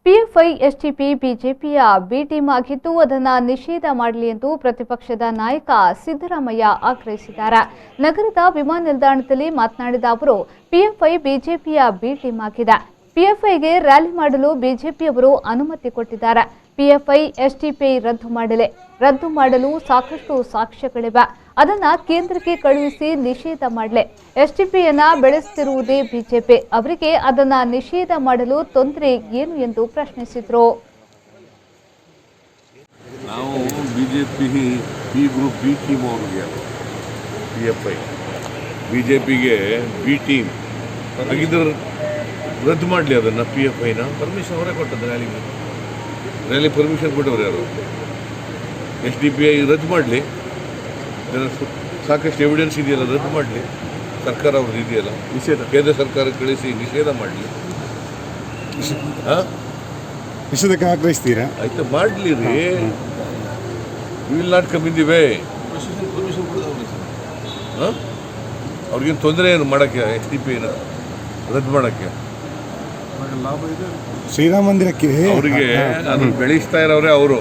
PFI STP ಬಿಜೆಪಿಯ B team ಆಗಿದ್ದು ಅದನ್ನು ನಿಷೇಧ ಮಾಡಲಿ ಎಂದು ಪ್ರತಿಪಕ್ಷದ ನಾಯಕ ಸಿದ್ದರಾಮಯ್ಯ ಆಗ್ರಹಿಸಿದ್ದಾರೆ. ನಗರದ ವಿಮಾನ ನಿಲ್ದಾಣದಲ್ಲಿ ಮಾತನಾಡಿದ ಅವರು, ಪಿಎಫ್ಐ ಬಿಜೆಪಿಯ ಬಿ ಟೀಮ್ ಆಗಿದೆ. ಪಿಎಫ್ಐಗೆ ರ್ಯಾಲಿ ಮಾಡಲು ಬಿಜೆಪಿಯವರು ಅನುಮತಿ ಕೊಟ್ಟಿದ್ದಾರೆ. ಪಿಎಫ್ಐ ಎಸ್ಟಿಪಿ ರದ್ದು ಮಾಡಲು ಸಾಕಷ್ಟು ಸಾಕ್ಷ್ಯಗಳಿವೆ. ಅದನ್ನ ಕೇಂದ್ರಕ್ಕೆ ಕಳುಹಿಸಿ ನಿಷೇಧ ಮಾಡಲಿ. ಎಸ್ಟಿಪಿಯನ್ನ ಬೆಳೆಸುತ್ತಿರುವುದೇ ಬಿಜೆಪಿ. ಅವರಿಗೆ ಅದನ್ನ ನಿಷೇಧ ಮಾಡಲು ತೊಂದರೆ ಏನು ಎಂದು ಪ್ರಶ್ನಿಸಿದರು. ನಾವು BJP B group B team ಅವ್ರಿಗೆ ಪಿಎಫ್ಐ ಬಿಜೆಪಿಗೆ ಬಿ ಟೀಮ್ ಹಾಗಿದ್ರೆ ರದ್ದು ಮಾಡಲಿ ಅದನ್ನು. ಪಿಎಫ್ಐನ ಪರ್ಮಿಷನ್ ಅವರೇ ಕೊಟ್ಟದ್ದು ರ್ಯಾಲಿ ಪರ್ಮಿಷನ್ ಕೊಟ್ಟವ್ರು ಯಾರು? ಎಸ್ಡಿಪಿಐ ರದ್ದು ಮಾಡಲಿ. ಸಾಕಷ್ಟು ಎವಿಡೆನ್ಸ್ ಇದೆಯಲ್ಲ, ರದ್ದು ಮಾಡಲಿ. ಸರ್ಕಾರ ಅವ್ರದ್ದು ಇದೆಯಲ್ಲ, ನಿಷೇಧ ಕೇಂದ್ರ ಸರ್ಕಾರಕ್ಕೆ ಕಳಿಸಿ ನಿಷೇಧ ಮಾಡಲಿ. ನಿಷೇಧಕ್ಕೆ ಆಗ್ರಹಿಸ್ತೀರಾ? ಆಯ್ತು, ಮಾಡಲಿ ರೀ. Will not come in the way. ಅವ್ರಿಗೇನು ತೊಂದರೆ ಏನು ಮಾಡೋಕ್ಕೆ? ಎಸ್ ಡಿ ಪಿ ಏನು ರದ್ದು ಮಾಡೋಕ್ಕೆ? ಶ್ರೀರಾಮ ಮಂದಿರಕ್ಕೆ ಅವರಿಗೆ ಅದನ್ನು ಬೆಳೆಸ್ತಾ ಇರೋರೇ ಅವರು.